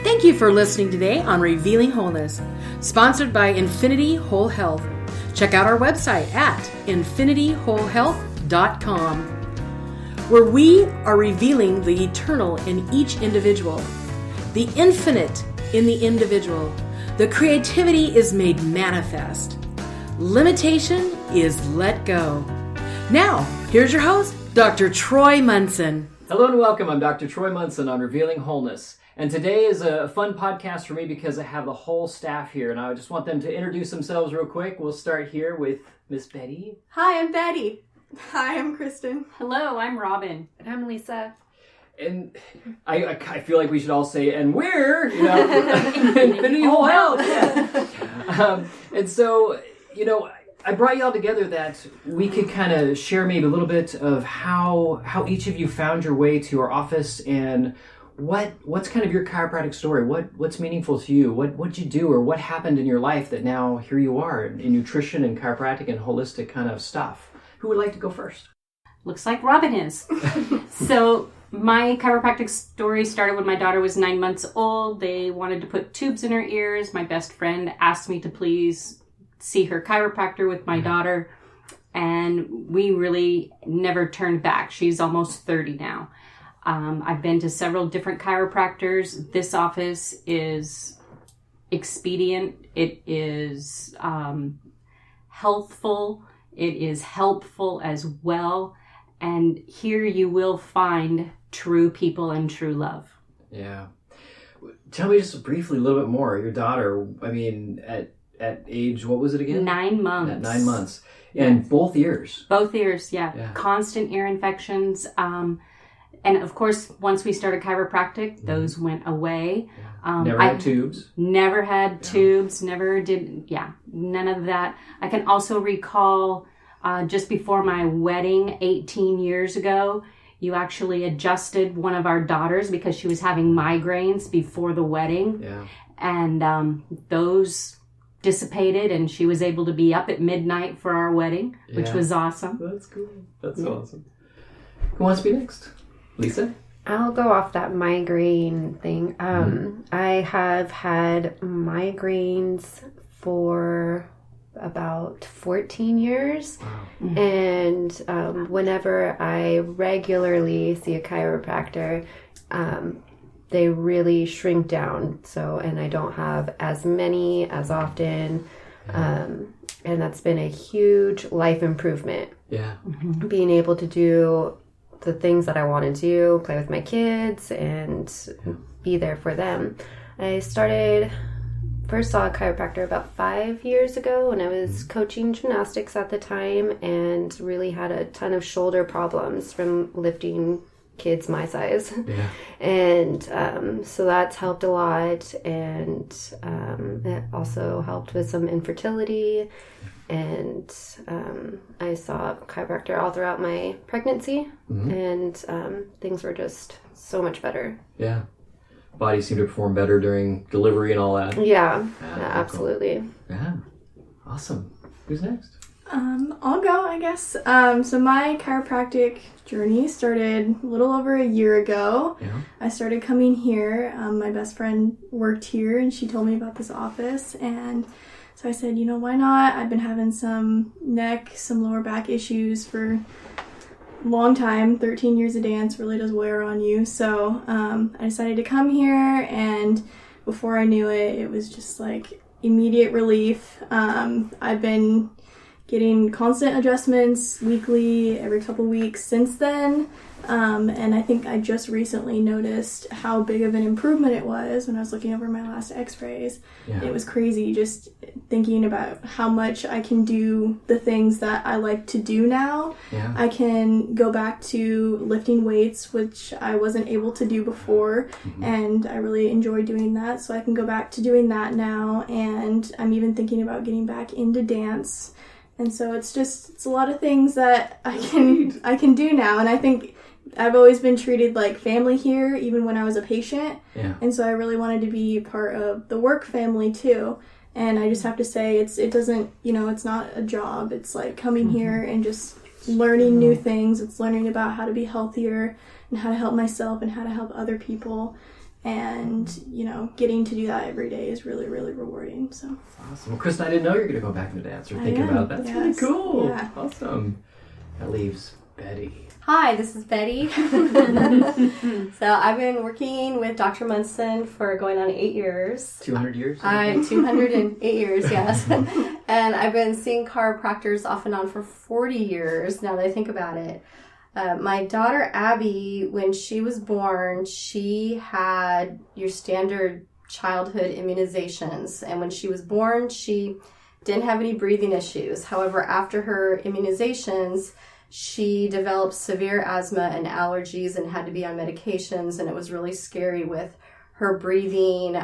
Thank you for listening today on Revealing Wholeness, sponsored by Infinity Whole Health. Check out our website at infinityWholeHealth.com, where we are revealing the eternal in each individual, the infinite in the individual. The creativity is made manifest. Limitation is let go. Now, here's your host, Dr. Troy Munson. Hello and welcome. I'm Dr. Troy Munson on Revealing Wholeness. And today is a fun podcast for me because I have the whole staff here, and I just want them to introduce themselves real quick. We'll start here with Miss Betty. Hi, I'm Betty. Hi, I'm Kristen. Hello, I'm Robin. And I'm Lisa. And I feel like we should all say, and we're, Infinity Whole Health. Yeah. And so, I brought you all together that we could kind of share maybe a little bit of how each of you found your way to our office and what's kind of your chiropractic story. What's meaningful to you? What'd you do or what happened in your life that now here you are in nutrition and chiropractic and holistic kind of stuff? Who would like to go first? Looks like Robin is. So my chiropractic story started when my daughter was 9 months old. They wanted to put tubes in her ears. My best friend asked me to please see her chiropractor with my daughter, and we really never turned back. She's almost 30 now. I've been to several different chiropractors. This office is expedient. It is healthful. It is helpful as well. And here you will find true people and true love. Yeah. Tell me just briefly a little bit more. Your daughter, at age, what was it again? 9 months. At 9 months. And both ears. Both ears, yeah. Constant ear infections. And of course, once we started chiropractic, those went away. Never had tubes? Never had tubes, never did, none of that. I can also recall just before my wedding 18 years ago, you actually adjusted one of our daughters because she was having migraines before the wedding. Yeah. And those dissipated and she was able to be up at midnight for our wedding, which was awesome. That's cool. That's awesome. Who wants to be next? Lisa? I'll go off that migraine thing. I have had migraines for about 14 years. Wow. And whenever I regularly see a chiropractor, they really shrink down. And I don't have as many as often. And that's been a huge life improvement. Yeah. Mm-hmm. Being able to do the things that I want to do, play with my kids and be there for them. I first saw a chiropractor about 5 years ago when I was coaching gymnastics at the time and really had a ton of shoulder problems from lifting kids my size. Yeah. And so that's helped a lot, and it also helped with some infertility. And I saw a chiropractor all throughout my pregnancy, and things were just so much better. Yeah. Body seemed to perform better during delivery and all that. Yeah, absolutely. Cool. Yeah. Awesome. Who's next? I'll go, I guess. So my chiropractic journey started a little over a year ago. Yeah. I started coming here. My best friend worked here, and she told me about this office, and so I said, why not? I've been having some neck, some lower back issues for a long time. 13 years of dance really does wear on you. So I decided to come here, and before I knew it, it was just like immediate relief. I've been getting constant adjustments weekly, every couple weeks since then. And I think I just recently noticed how big of an improvement it was when I was looking over my last x-rays. Yeah. It was crazy just thinking about how much I can do the things that I like to do now. Yeah. I can go back to lifting weights, which I wasn't able to do before, and I really enjoy doing that. So I can go back to doing that now, and I'm even thinking about getting back into dance. And so it's a lot of things that I can do now, and I think I've always been treated like family here, even when I was a patient. Yeah. And so I really wanted to be part of the work family too. And I just have to say, it doesn't, it's not a job. It's like coming here and just learning new things. It's learning about how to be healthier and how to help myself and how to help other people. And, getting to do that every day is really, really rewarding. So Awesome. Well, Kristen, I didn't know you were going to go back into dance or thinking about that. That's really cool. Yeah. Awesome. That leaves Betty. Hi, this is Betty. So I've been working with Dr. Munson for going on 8 years. 200 years? 208 years, yes. And I've been seeing chiropractors off and on for 40 years, now that I think about it. My daughter Abby, when she was born, she had your standard childhood immunizations. And when she was born, she didn't have any breathing issues. However, after her immunizations, she developed severe asthma and allergies and had to be on medications. And it was really scary with her breathing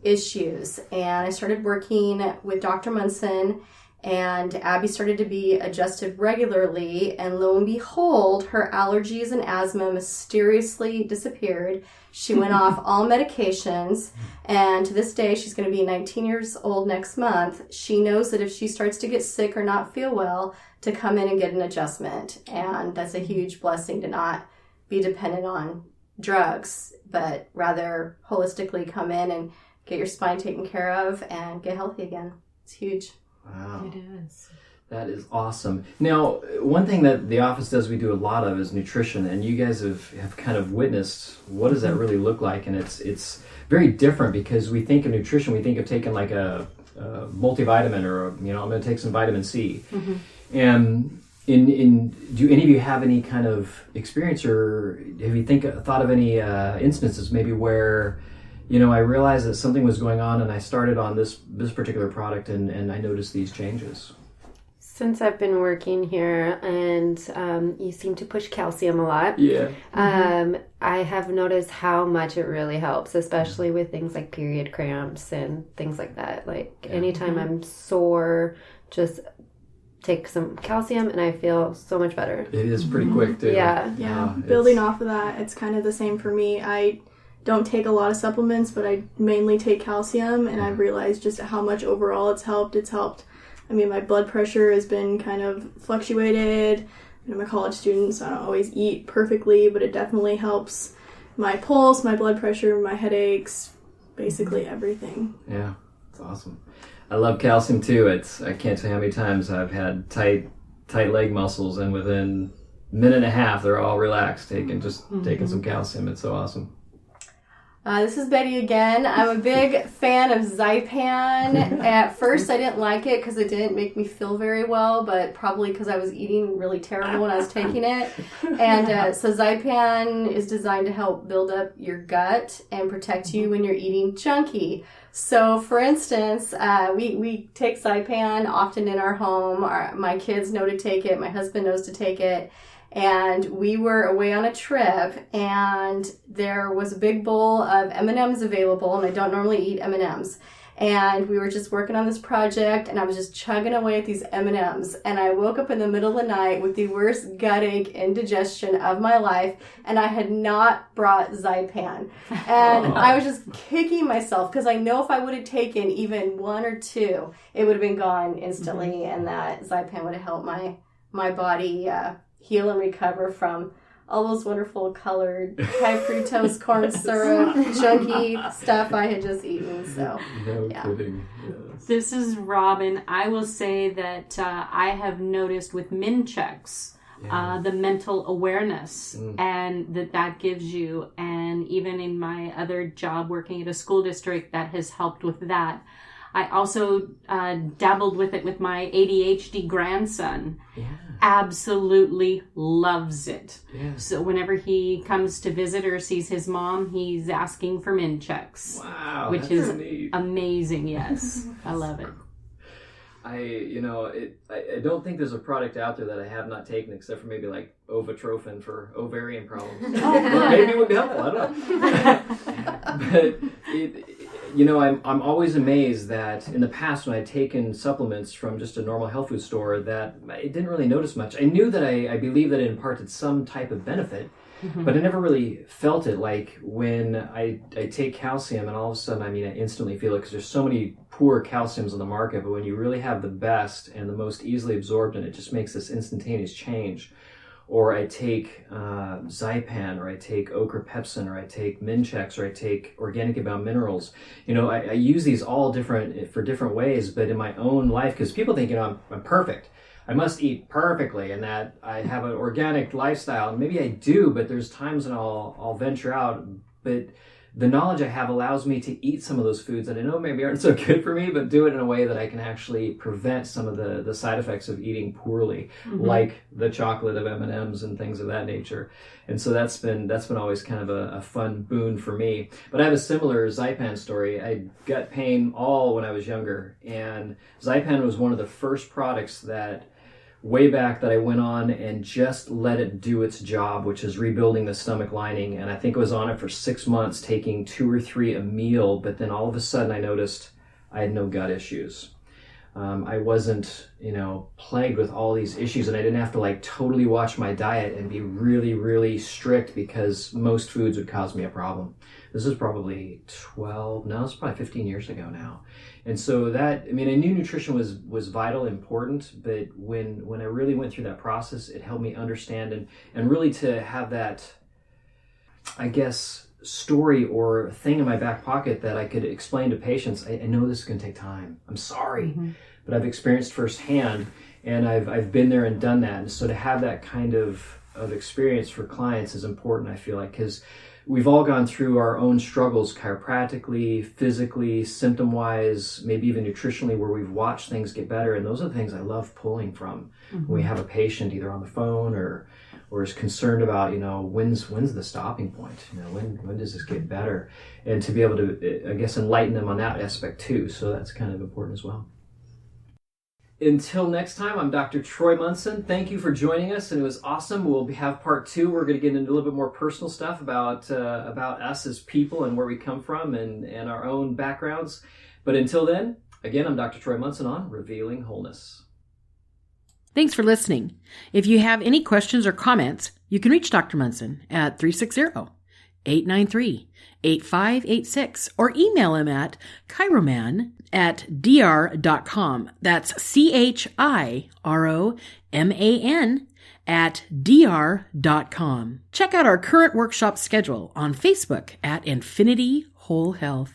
issues. And I started working with Dr. Munson, and Abby started to be adjusted regularly, and lo and behold, her allergies and asthma mysteriously disappeared. She went off all medications, and to this day, she's going to be 19 years old next month. She knows that if she starts to get sick or not feel well, to come in and get an adjustment, and that's a huge blessing to not be dependent on drugs, but rather holistically come in and get your spine taken care of and get healthy again. It's huge. Wow. It is. That is awesome. Now, one thing that the office does, we do a lot of, is nutrition, and you guys have kind of witnessed what does that really look like, and it's very different because we think of nutrition, we think of taking like a multivitamin or I'm going to take some vitamin C. Mm-hmm. And do any of you have any kind of experience, or have you thought of any instances maybe where I realized that something was going on and I started on this particular product and I noticed these changes? Since I've been working here, and you seem to push calcium a lot. Yeah. I have noticed how much it really helps, especially with things like period cramps and things like that. Like anytime I'm sore, just take some calcium and I feel so much better. It is pretty quick too. Yeah. Building off of that, it's kind of the same for me. I don't take a lot of supplements, but I mainly take calcium, and I've realized just how much overall it's helped. I mean, my blood pressure has been kind of fluctuated. I'm a college student, so I don't always eat perfectly, but it definitely helps my pulse, my blood pressure, my headaches, basically everything. Yeah, it's awesome. I love calcium too. I can't tell you how many times I've had tight leg muscles, and within a minute and a half, they're all relaxed, taking some calcium. It's so awesome. This is Betty again. I'm a big fan of Zypan. At first, I didn't like it because it didn't make me feel very well, but probably because I was eating really terrible when I was taking it. And so Zypan is designed to help build up your gut and protect you when you're eating junky. So, for instance, we take Zypan often in our home. My kids know to take it. My husband knows to take it. And we were away on a trip, and there was a big bowl of M&Ms available, and I don't normally eat M&Ms. And we were just working on this project, and I was just chugging away at these M&Ms. And I woke up in the middle of the night with the worst gut ache indigestion of my life, and I had not brought Zypan. And I was just kicking myself, because I know if I would have taken even one or two, it would have been gone instantly, and that Zypan would have helped my body heal and recover from all those wonderful colored high fructose corn syrup, junky stuff I had just eaten. So, no kidding. Yes. This is Robin. I will say that I have noticed with Minchecks the mental awareness and that gives you, and even in my other job working at a school district, that has helped with that. I also dabbled with it with my ADHD grandson. Yeah. Absolutely loves it. Yeah. So whenever he comes to visit or sees his mom, he's asking for Minchecks. Wow, which is neat. Amazing. Yes, I love it. I don't think there's a product out there that I have not taken except for maybe like Ovatrophin for ovarian problems. Maybe it would be helpful. I don't know. But I'm always amazed that in the past when I'd taken supplements from just a normal health food store that I didn't really notice much. I knew that I believe that it imparted some type of benefit, but I never really felt it. Like when I take calcium and all of a sudden, I instantly feel it because there's so many poor calciums on the market, but when you really have the best and the most easily absorbed, and it just makes this instantaneous change. or I take Zypan, or I take Ochrapepsin, or I take Minchex, or I take Organic Abound Minerals. I use these all for different ways, but in my own life, because people think, I'm perfect. I must eat perfectly and that I have an organic lifestyle. And maybe I do, but there's times when I'll venture out. But the knowledge I have allows me to eat some of those foods that I know maybe aren't so good for me, but do it in a way that I can actually prevent some of the side effects of eating poorly, like the chocolate of M&Ms and things of that nature. And so that's been always kind of a fun boon for me. But I have a similar Zypan story. I had gut pain all when I was younger, and Zypan was one of the first products that way back that I went on and just let it do its job, which is rebuilding the stomach lining. And I think I was on it for 6 months, taking 2 or 3 a meal. But then all of a sudden I noticed I had no gut issues. I wasn't, plagued with all these issues, and I didn't have to totally watch my diet and be really, really strict because most foods would cause me a problem. This is probably it's probably 15 years ago now. And so I knew nutrition was vital, important, but when I really went through that process, it helped me understand and really to have that, I guess, story or thing in my back pocket that I could explain to patients. I know this is going to take time. I'm sorry, but I've experienced firsthand, and I've been there and done that. And so to have that kind of experience for clients is important, I feel like, because we've all gone through our own struggles chiropractically, physically, symptom-wise, maybe even nutritionally, where we've watched things get better. And those are the things I love pulling from when we have a patient either on the phone or is concerned about, when's the stopping point? When does this get better? And to be able to, I guess, enlighten them on that aspect too. So that's kind of important as well. Until next time, I'm Dr. Troy Munson. Thank you for joining us, and it was awesome. We'll have part 2. We're going to get into a little bit more personal stuff about us as people and where we come from and our own backgrounds. But until then, again, I'm Dr. Troy Munson on Revealing Wholeness. Thanks for listening. If you have any questions or comments, you can reach Dr. Munson at 360-893-8586 or email him at chiroman@dr.com. That's chiroman@dr.com. Check out our current workshop schedule on Facebook at Infinity Whole Health.